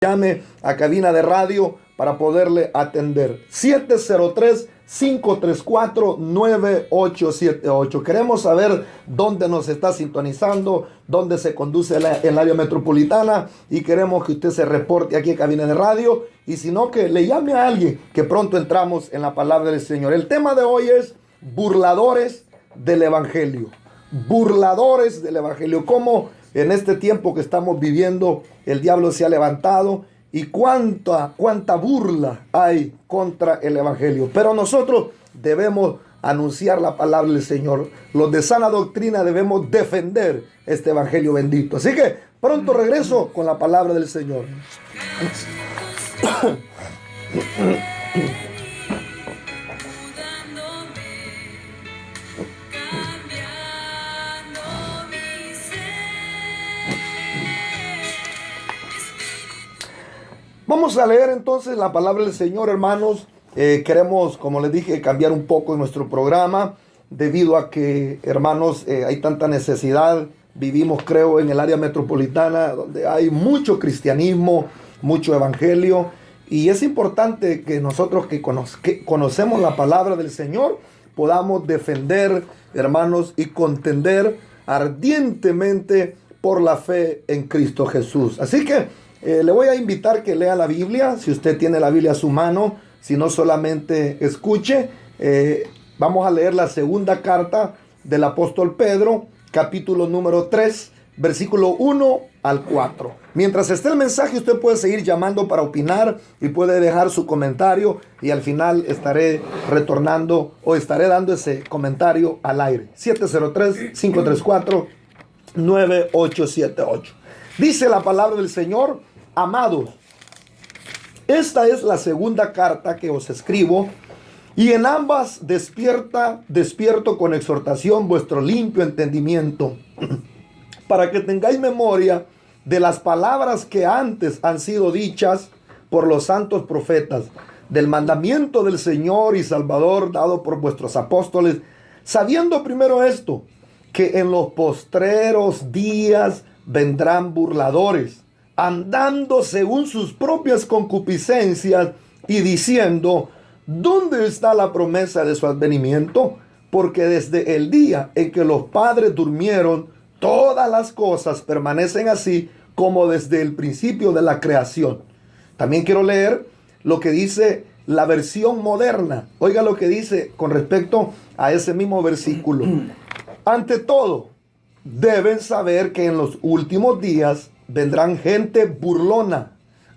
Llame a cabina de radio para poderle atender. 703-534-9878. Queremos saber dónde nos está sintonizando, dónde se conduce el área metropolitana, y queremos que usted se reporte aquí a cabina de radio, y si no, que le llame a alguien, que pronto entramos en la palabra del Señor. El tema de hoy es burladores del Evangelio. Burladores del Evangelio. Cómo en este tiempo que estamos viviendo el diablo se ha levantado y cuánta burla hay contra el Evangelio. Pero nosotros debemos anunciar la palabra del Señor. Los de sana doctrina debemos defender este Evangelio bendito. Así que pronto regreso con la palabra del Señor. Vamos a leer entonces la palabra del Señor, hermanos. Queremos, como les dije, cambiar un poco nuestro programa debido a que, hermanos, hay tanta necesidad. Vivimos, creo, en el área metropolitana donde hay mucho cristianismo, mucho evangelio, y es importante que nosotros que conocemos la palabra del Señor podamos defender, hermanos, y contender ardientemente por la fe en Cristo Jesús. Así que le voy a invitar que lea la Biblia, si usted tiene la Biblia a su mano, si no solamente escuche. Vamos a leer la segunda carta del apóstol Pedro, capítulo número 3, versículo 1 al 4. Mientras esté el mensaje, usted puede seguir llamando para opinar y puede dejar su comentario, y al final estaré retornando o estaré dando ese comentario al aire. 703-534-9878. Dice la palabra del Señor: amados, esta es la segunda carta que os escribo, y en ambas despierto con exhortación vuestro limpio entendimiento, para que tengáis memoria de las palabras que antes han sido dichas por los santos profetas, del mandamiento del Señor y Salvador dado por vuestros apóstoles, sabiendo primero esto, que en los postreros días vendrán burladores, andando según sus propias concupiscencias y diciendo: ¿dónde está la promesa de su advenimiento? Porque desde el día en que los padres durmieron, todas las cosas permanecen así como desde el principio de la creación. También quiero leer lo que dice la versión moderna. Oiga lo que dice con respecto a ese mismo versículo. Ante todo, deben saber que en los últimos días vendrán gente burlona,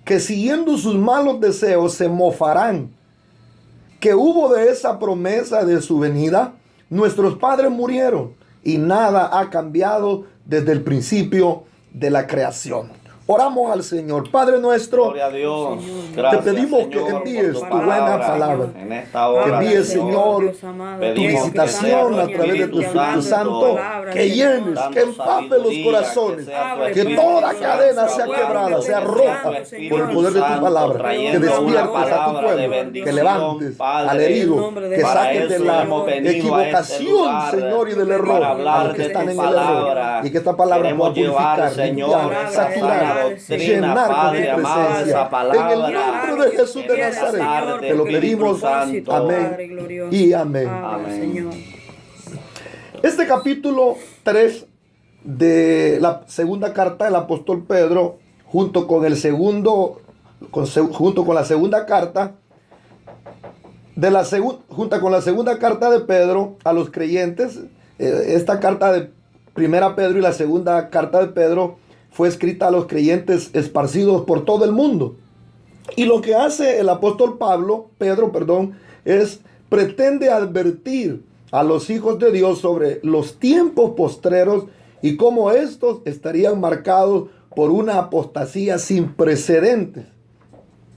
que siguiendo sus malos deseos se mofarán. Que hubo de esa promesa de su venida, nuestros padres murieron y nada ha cambiado desde el principio de la creación. Oramos al Señor. Padre nuestro, gloria a Dios. Gracias, te pedimos, Señor, que envíes por tu buena palabra. En esta hora, Que envíes, Señor, tu visitación a través de tu Espíritu Santo, que llenes, que empape los corazones, que toda cadena sea quebrada, sea rota por el poder de tu palabra, que despiertes a tu pueblo, que levantes al herido, que saques de la equivocación, Señor, y del error a los que están en el error, y que esta palabra pueda purificar, limpiar, saturar, llenar con tu presencia. En el nombre de Jesús de Nazaret te lo pedimos. Amén y amén. Este capítulo 3 de la segunda carta del apóstol Pedro, junto con la segunda carta de Pedro a los creyentes, esta carta de primera Pedro y la segunda carta de Pedro fue escrita a los creyentes esparcidos por todo el mundo. Y lo que hace el apóstol Pedro, pretende advertir a los hijos de Dios sobre los tiempos postreros y cómo estos estarían marcados por una apostasía sin precedentes,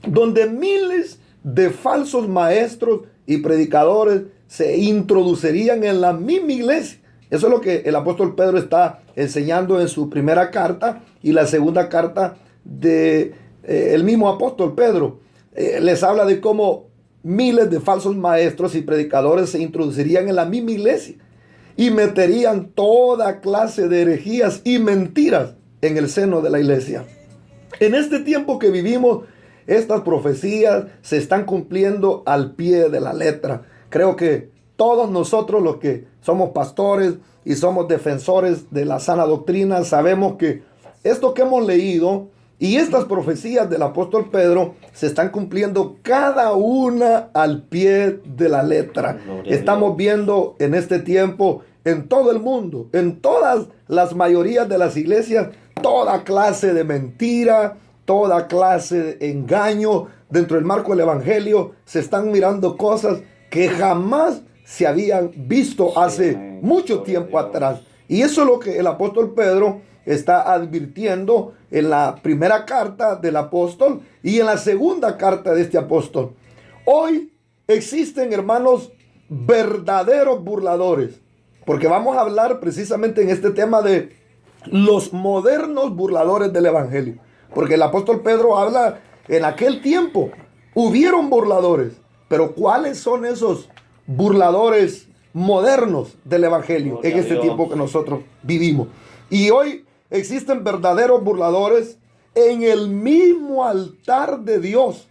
donde miles de falsos maestros y predicadores se introducirían en la misma iglesia. Eso es lo que el apóstol Pedro está enseñando en su primera carta y la segunda carta de el mismo apóstol Pedro. Les habla de cómo miles de falsos maestros y predicadores se introducirían en la misma iglesia y meterían toda clase de herejías y mentiras en el seno de la iglesia. En este tiempo que vivimos, estas profecías se están cumpliendo al pie de la letra. Creo que todos nosotros los que somos pastores y somos defensores de la sana doctrina, sabemos que esto que hemos leído y estas profecías del apóstol Pedro se están cumpliendo cada una al pie de la letra. Estamos viendo en este tiempo, en todo el mundo, en todas las mayorías de las iglesias, toda clase de mentira, toda clase de engaño. Dentro del marco del evangelio se están mirando cosas que jamás se habían visto hace mucho tiempo atrás. Y eso es lo que el apóstol Pedro está advirtiendo en la primera carta del apóstol y en la segunda carta de este apóstol. Hoy existen, hermanos, verdaderos burladores, porque vamos a hablar precisamente en este tema de los modernos burladores del evangelio. Porque el apóstol Pedro habla, en aquel tiempo hubieron burladores, pero ¿cuáles son esos burladores modernos del evangelio en este tiempo que nosotros vivimos? Y hoy existen verdaderos burladores en el mismo altar de Dios.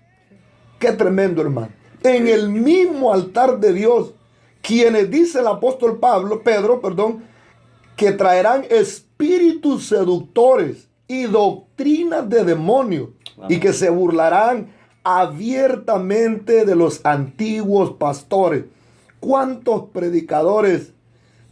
Qué tremendo, hermano. En el mismo altar de Dios, quienes dice el apóstol Pedro, que traerán espíritus seductores y doctrinas de demonios, y que se burlarán abiertamente de los antiguos pastores. ¿Cuántos predicadores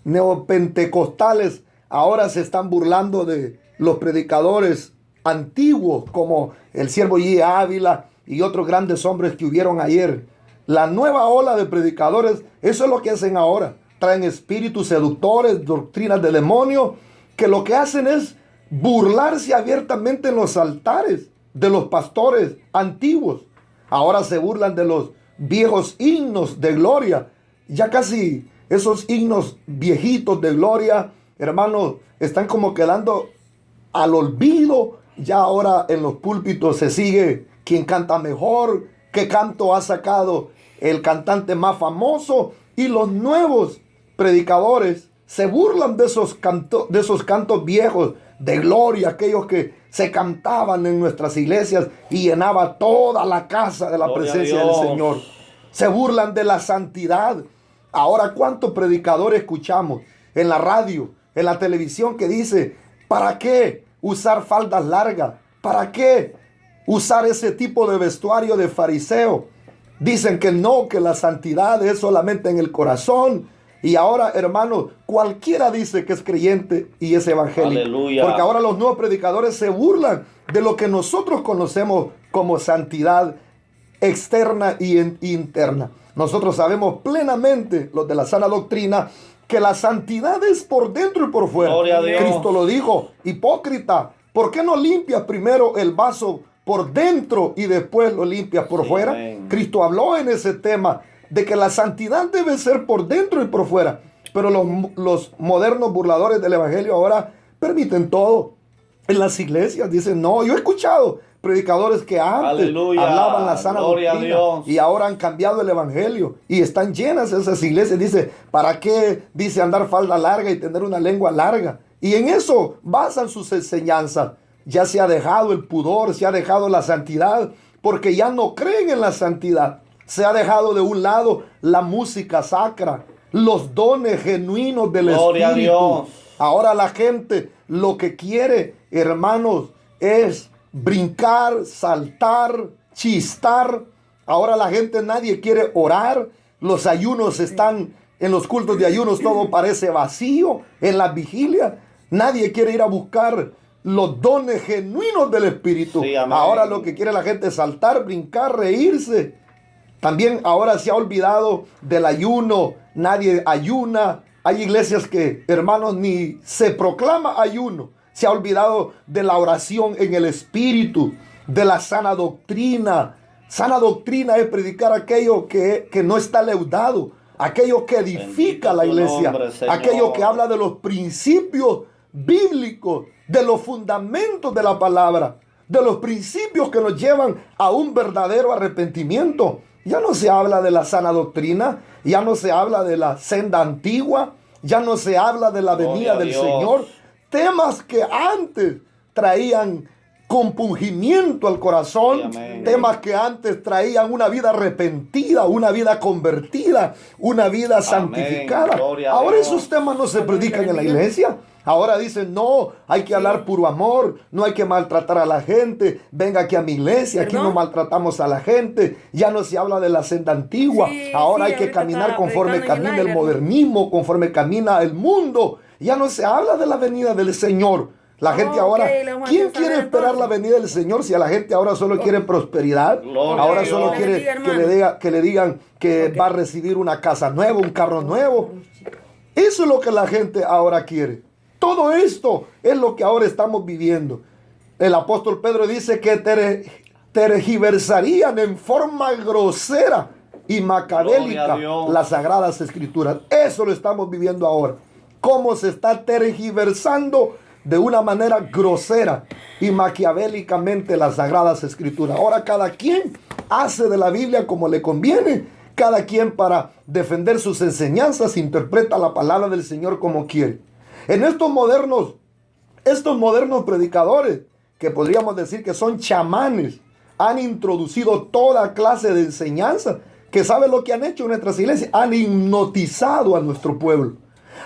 neopentecostales ahora se están burlando de los predicadores antiguos, como el siervo G. Ávila y otros grandes hombres que hubieron ayer? La nueva ola de predicadores, eso es lo que hacen ahora. Traen espíritus seductores, doctrinas de demonio, que lo que hacen es burlarse abiertamente en los altares de los pastores antiguos. Ahora se burlan de los viejos himnos de gloria. Ya casi esos himnos viejitos de gloria, hermanos, están como quedando al olvido. Ya ahora en los púlpitos se sigue quién canta mejor, qué canto ha sacado el cantante más famoso, y los nuevos predicadores se burlan de esos cantos viejos de gloria, aquellos que se cantaban en nuestras iglesias y llenaba toda la casa de la presencia del Señor. Se burlan de la santidad. Ahora, ¿cuántos predicadores escuchamos en la radio, en la televisión, que dice, ¿para qué usar faldas largas? ¿Para qué usar ese tipo de vestuario de fariseo? Dicen que no, que la santidad es solamente en el corazón. Y ahora, hermanos, cualquiera dice que es creyente y es evangélico. Aleluya. Porque ahora los nuevos predicadores se burlan de lo que nosotros conocemos como santidad externa y interna. Nosotros sabemos plenamente, los de la sana doctrina, que la santidad es por dentro y por fuera. Gloria a Dios. Cristo lo dijo: hipócrita, ¿por qué no limpias primero el vaso por dentro y después lo limpias por fuera? Amén. Cristo habló en ese tema de que la santidad debe ser por dentro y por fuera. Pero los modernos burladores del evangelio ahora permiten todo. En las iglesias dicen, no, yo he escuchado predicadores que antes hablaban la sana doctrina y ahora han cambiado el evangelio y están llenas esas iglesias. Dice, ¿para qué? Dice, andar falda larga y tener una lengua larga. Y en eso basan sus enseñanzas. Ya se ha dejado el pudor, se ha dejado la santidad, porque ya no creen en la santidad. Se ha dejado de un lado la música sacra, los dones genuinos del Gloria Espíritu. A Dios. Ahora la gente lo que quiere, hermanos, es brincar, saltar, chistar. Ahora la gente, nadie quiere orar. Los ayunos están, en los cultos de ayunos todo parece vacío. En la vigilia nadie quiere ir a buscar los dones genuinos del Espíritu. Sí, ahora lo que quiere la gente es saltar, brincar, reírse. También ahora se ha olvidado del ayuno. Nadie ayuna. Hay iglesias que, hermanos, ni se proclama ayuno. Se ha olvidado de la oración en el Espíritu, de la sana doctrina. Sana doctrina es predicar aquello que no está leudado, aquello que edifica la iglesia, nombre, aquello que habla de los principios bíblicos, de los fundamentos de la palabra, de los principios que nos llevan a un verdadero arrepentimiento. Ya no se habla de la sana doctrina, ya no se habla de la senda antigua, ya no se habla de la venida del Señor. Temas que antes traían compungimiento al corazón, temas que antes traían una vida arrepentida, una vida convertida, una vida santificada. Ahora esos temas no se predican en la iglesia. Ahora dicen, no, hay que hablar puro amor, no hay que maltratar a la gente, venga aquí a mi iglesia, aquí no maltratamos a la gente, ya no se habla de la senda antigua, ahora hay que caminar conforme camina el modernismo, conforme camina el mundo, ya no se habla de la venida del Señor. La gente ahora, ¿quién quiere esperar la venida del Señor si a la gente ahora solo quiere prosperidad? Ahora solo quiere que le digan que va a recibir una casa nueva, un carro nuevo. Eso es lo que la gente ahora quiere. Todo esto es lo que ahora estamos viviendo. El apóstol Pedro dice que tergiversarían en forma grosera y macabélica las sagradas escrituras. Eso lo estamos viviendo ahora. Cómo se está tergiversando de una manera grosera y maquiavélicamente las sagradas escrituras. Ahora cada quien hace de la Biblia como le conviene. Cada quien, para defender sus enseñanzas, interpreta la palabra del Señor como quiere. En estos modernos predicadores, que podríamos decir que son chamanes, han introducido toda clase de enseñanzas, que ¿sabe lo que han hecho en nuestras iglesias? Han hipnotizado a nuestro pueblo.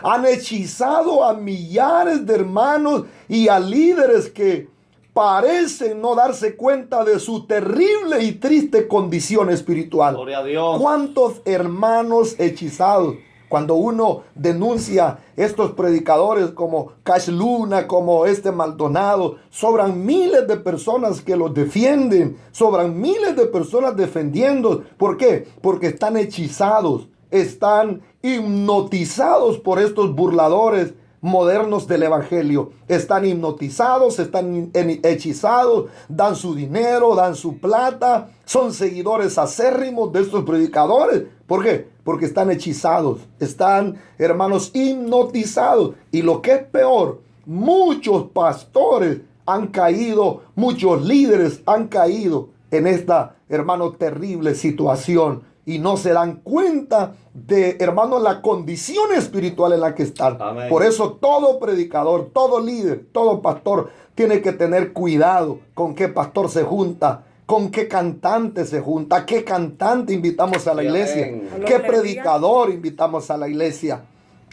Han hechizado a millares de hermanos y a líderes que parecen no darse cuenta de su terrible y triste condición espiritual. Gloria a Dios. ¿Cuántos hermanos hechizados? Cuando uno denuncia estos predicadores como Cash Luna, como Maldonado, sobran miles de personas que los defienden, sobran miles de personas defendiendo. ¿Por qué? Porque están hechizados, están hipnotizados por estos burladores modernos del evangelio. Están hipnotizados, están hechizados, dan su dinero, dan su plata, son seguidores acérrimos de estos predicadores. ¿Por qué? Porque están hechizados, están, hermanos, hipnotizados. Y lo que es peor, muchos pastores han caído, muchos líderes han caído en esta, hermano, terrible situación. Y no se dan cuenta de, hermanos, la condición espiritual en la que están. Amén. Por eso todo predicador, todo líder, todo pastor tiene que tener cuidado con qué pastor se junta, con qué cantante se junta, qué cantante invitamos a la iglesia, qué predicador invitamos a la iglesia,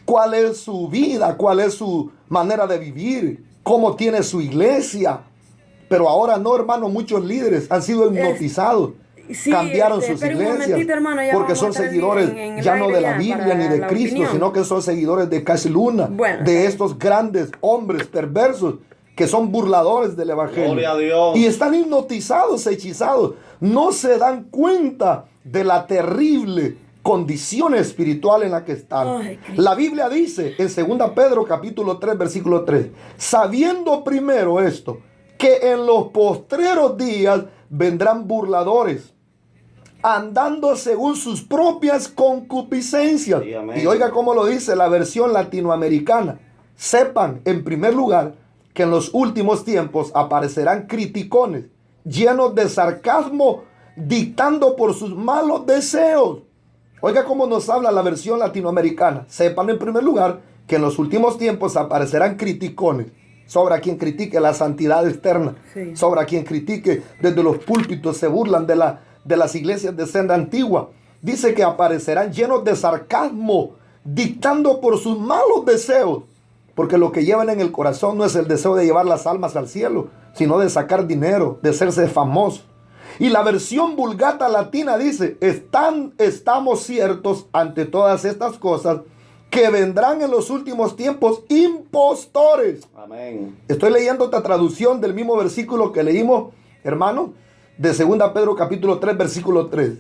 cuál es su vida, cuál es su manera de vivir, cómo tiene su iglesia. Pero ahora no, hermano, muchos líderes han sido hipnotizados. Sí, cambiaron sus iglesias, hermano, porque son seguidores ya no de la Biblia ni de Cristo, sino que son seguidores de Cash Luna, de estos grandes hombres perversos que son burladores del evangelio. Gloria a Dios. Y están hipnotizados, hechizados. No se dan cuenta de la terrible condición espiritual en la que están. Ay, la Biblia dice en 2 Pedro capítulo 3 versículo 3, sabiendo primero esto, que en los postreros días vendrán burladores, andando según sus propias concupiscencias. Sí, y oiga cómo lo dice la versión latinoamericana. Sepan, en primer lugar, que en los últimos tiempos aparecerán criticones, llenos de sarcasmo, dictando por sus malos deseos. Oiga cómo nos habla la versión latinoamericana. Sepan, en primer lugar, que en los últimos tiempos aparecerán criticones. Sobra quien critique la santidad externa. Sí. Sobra quien critique desde los púlpitos, se burlan de las iglesias de senda antigua. Dice que aparecerán llenos de sarcasmo, dictando por sus malos deseos. Porque lo que llevan en el corazón no es el deseo de llevar las almas al cielo, sino de sacar dinero, de hacerse famosos. Y la versión Vulgata Latina dice, estamos ciertos ante todas estas cosas, que vendrán en los últimos tiempos impostores. Amén. Estoy leyendo esta traducción del mismo versículo que leímos, hermano, de 2 Pedro capítulo 3, versículo 3.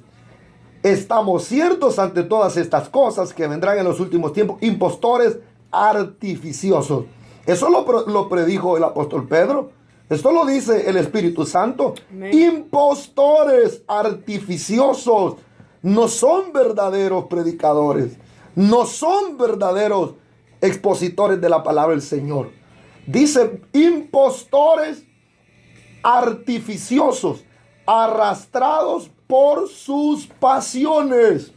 Estamos ciertos ante todas estas cosas que vendrán en los últimos tiempos, impostores artificiosos. Eso lo predijo el apóstol Pedro. Esto lo dice el Espíritu Santo. Amén. Impostores artificiosos. No son verdaderos predicadores. No son verdaderos expositores de la palabra del Señor. Dice impostores artificiosos, arrastrados por sus pasiones.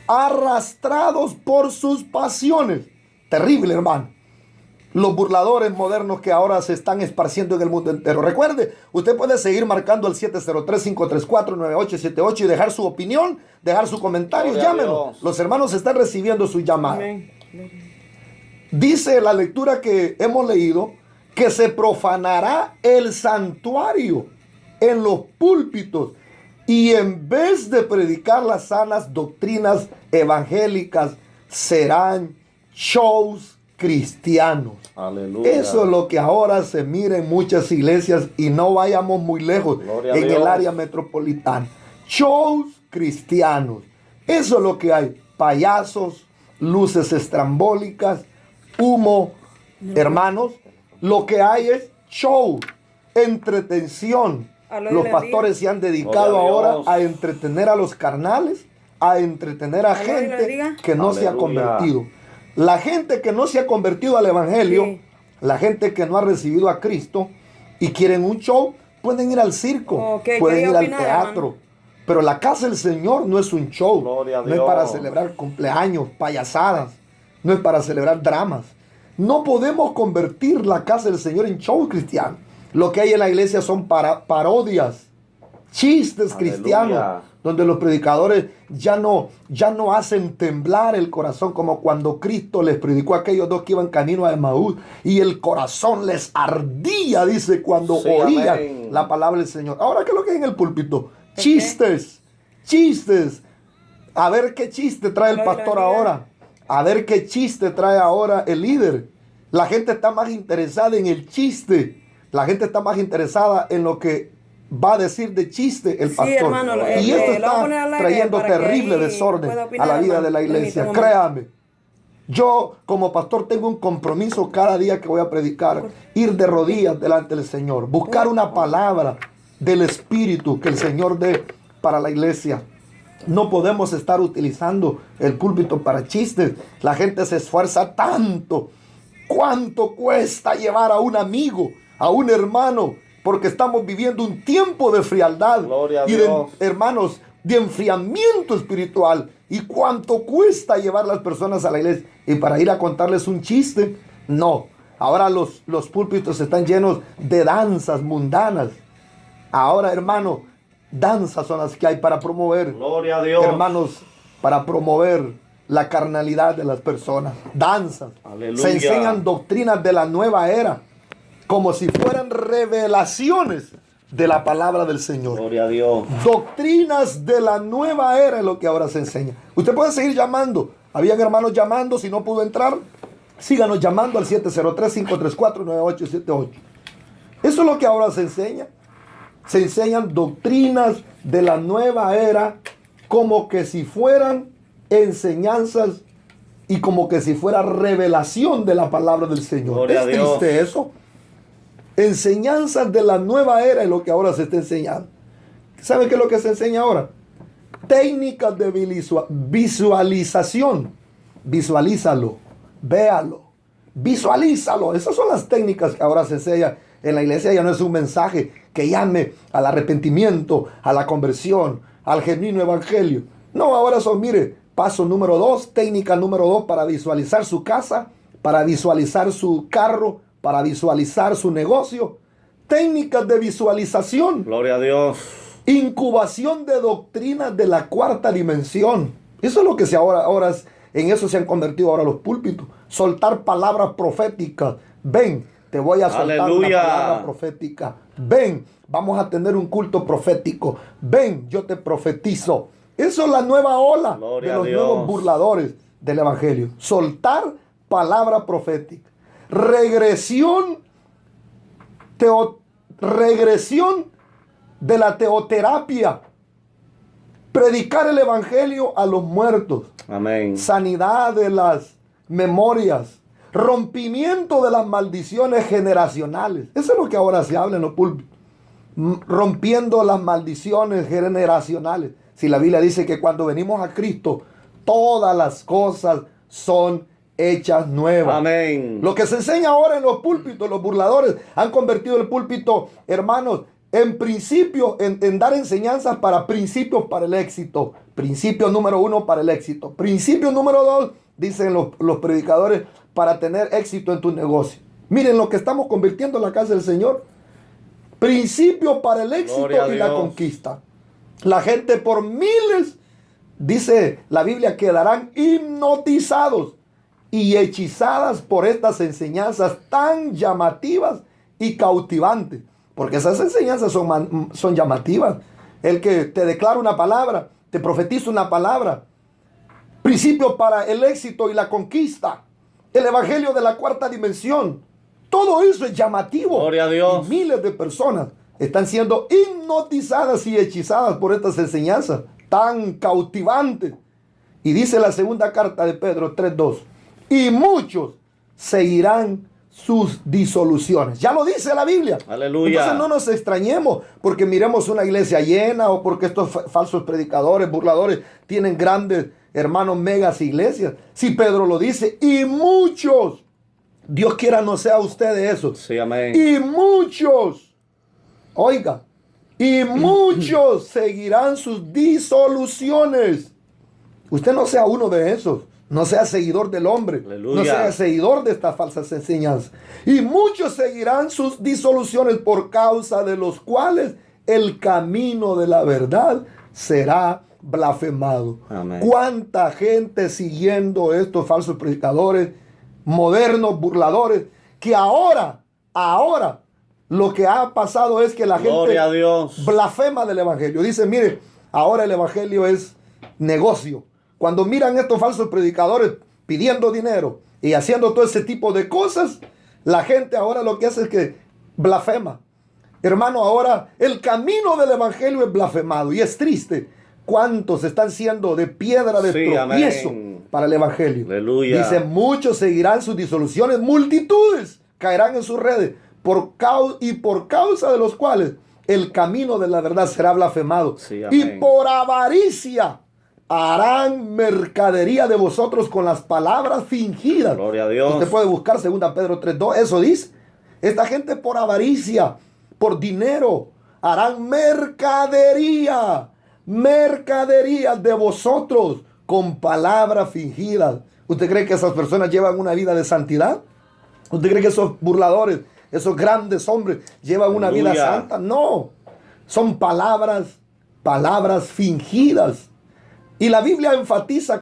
Arrastrados por sus pasiones. Terrible, hermano. los burladores modernos que ahora se están esparciendo en el mundo entero. Recuerde, usted puede seguir marcando al 703-534-9878 y dejar su opinión, dejar su comentario. Gloria a Llámenos. Dios. Los hermanos están recibiendo su llamada. Amén. Dice la lectura que hemos leído que se profanará el santuario en los púlpitos y en vez de predicar las sanas doctrinas evangélicas serán shows cristianos. Aleluya. Eso es lo que ahora se mira en muchas iglesias y no vayamos muy lejos Gloria a en Dios. el área metropolitana. Shows cristianos. Eso es lo que hay. Payasos, luces estrambólicas, humo. Hermanos, lo que hay es show, entretención. Aló, Los le pastores se han dedicado Gloria a ahora Dios. a entretener a los carnales, a entretener a Aló, le gente diga. que no se ha Aleluya. convertido. La gente que no se ha convertido al evangelio, Sí. la gente que no ha recibido a Cristo y quieren un show, pueden ir al circo, Ok, pueden quería ir al opinar, teatro. hermano. Pero la casa del Señor no es un show, Gloria a no es Dios. para celebrar cumpleaños, payasadas, no es para celebrar dramas. No podemos convertir la casa del Señor en show cristiano. Lo que hay en la iglesia son parodias, chistes Aleluya. cristianos, donde los predicadores ya no hacen temblar el corazón como cuando Cristo les predicó a aquellos dos que iban camino a Emaús y el corazón les ardía, dice, cuando Sí, oían amén. la palabra del Señor. Ahora, ¿qué es lo que hay en el púlpito? Chistes. A ver qué chiste trae el Gloria pastor a Dios. ahora. A ver qué chiste trae ahora el líder. La gente está más interesada en el chiste. La gente está más interesada en lo que va a decir de chiste el Sí, pastor. hermano, y esto lo voy a está poner al aire trayendo para que terrible ahí desorden pueda opinar, a la vida hermano. de la iglesia. Permítame. Créame. Yo como pastor tengo un compromiso cada día que voy a predicar. Ir de rodillas delante del Señor. Buscar una palabra del Espíritu que el Señor dé para la iglesia. No podemos estar utilizando el púlpito para chistes. La gente se esfuerza tanto. ¿Cuánto cuesta llevar a un amigo, a un hermano? Porque estamos viviendo un tiempo de frialdad Gloria a y Dios. hermanos, de enfriamiento espiritual. ¿Y cuánto cuesta llevar las personas a la iglesia? Y para ir a contarles un chiste, no. Ahora los púlpitos están llenos de danzas mundanas. Ahora, hermano, danzas son las que hay para promover, Gloria a Dios. hermanos, para promover la carnalidad de las personas. Danzas. Aleluya. Se enseñan doctrinas de la nueva era, como si fueran revelaciones de la palabra del Señor. Gloria a Dios. Doctrinas de la nueva era es lo que ahora se enseña. Usted puede seguir llamando. Habían hermanos llamando, si no pudo entrar, síganos llamando al 703-534-9878. Eso es lo que ahora se enseña. Se enseñan doctrinas de la nueva era como que si fueran enseñanzas y como que si fuera revelación de la palabra del Señor. Gloria a Es Dios. triste eso. Enseñanzas de la nueva era es lo que ahora se está enseñando. ¿Sabe qué es lo que se enseña ahora? Técnicas de visualización. Visualízalo, véalo, visualízalo. Esas son las técnicas que ahora se enseñan en la iglesia. Ya no es un mensaje que llame al arrepentimiento, a la conversión, al genuino evangelio. No, ahora son, mire, paso número 2, técnica número 2 para visualizar su casa, para visualizar su carro, para visualizar su negocio. Técnicas de visualización. Gloria a Dios. Incubación de doctrinas de la cuarta dimensión. Eso es lo que en eso se han convertido ahora los púlpitos. Soltar palabras proféticas. Ven, te voy a soltar Aleluya. una palabra profética. Ven, vamos a tener un culto profético. Ven, yo te profetizo. Eso es la nueva ola Gloria de a los Dios. nuevos burladores del evangelio. Soltar palabra profética. Regresión de la teoterapia. Predicar el evangelio a los muertos. Amén. Sanidad de las memorias. Rompimiento de las maldiciones generacionales. Eso es lo que ahora se habla en los púlpitos. Rompiendo las maldiciones generacionales. Si la Biblia dice que cuando venimos a Cristo, todas las cosas son hechas nuevas. Amén. Lo que se enseña ahora en los púlpitos, los burladores han convertido el púlpito, hermanos, en principio, en dar enseñanzas para principios para el éxito. Principio número 1 para el éxito. Principio número 2, dicen los predicadores, para tener éxito en tu negocio. Miren lo que estamos convirtiendo en la casa del Señor. Principio para el éxito y la conquista. La gente por miles, dice la Biblia, quedarán hipnotizados y hechizadas por estas enseñanzas tan llamativas y cautivantes. Porque esas enseñanzas son llamativas. El que te declara una palabra, te profetiza una palabra. Principio para el éxito y la conquista. El evangelio de la cuarta dimensión. Todo eso es llamativo. Gloria a Dios. Y miles de personas están siendo hipnotizadas y hechizadas por estas enseñanzas tan cautivantes. Y dice la segunda carta de Pedro 3:2. Y muchos seguirán sus disoluciones. Ya lo dice la Biblia. Aleluya. Entonces no nos extrañemos porque miremos una iglesia llena o porque estos falsos predicadores, burladores, tienen grandes, hermanos, megas iglesias. Si Pedro lo dice, y muchos, Dios quiera no sea usted de esos. Sí, amén. Y muchos, oiga, y muchos seguirán sus disoluciones. Usted no sea uno de esos. No sea seguidor del hombre. Aleluya. No sea seguidor de estas falsas enseñanzas. Y muchos seguirán sus disoluciones por causa de los cuales el camino de la verdad será blasfemado. Amén. ¿Cuánta gente siguiendo estos falsos predicadores, modernos, burladores, que ahora, lo que ha pasado es que la Gloria a gente Dios. blasfema del evangelio? Dice, mire, ahora el evangelio es negocio. Cuando miran estos falsos predicadores pidiendo dinero y haciendo todo ese tipo de cosas, la gente ahora lo que hace es que blasfema. Hermano, ahora el camino del evangelio es blasfemado y es triste. ¿Cuántos están siendo de piedra de tropiezo amén. Para el evangelio? Aleluya. Dice, muchos seguirán sus disoluciones, multitudes caerán en sus redes por causa de los cuales el camino de la verdad será blasfemado. Sí, y amén. por avaricia harán mercadería de vosotros con las palabras fingidas. Gloria a Dios. Usted puede buscar 2 Pedro 3:2. Eso dice. Esta gente por avaricia, por dinero, harán mercadería de vosotros con palabras fingidas. ¿Usted cree que esas personas llevan una vida de santidad? ¿Usted cree que esos burladores, esos grandes hombres llevan una vida santa? No. Son palabras fingidas. Y la Biblia enfatiza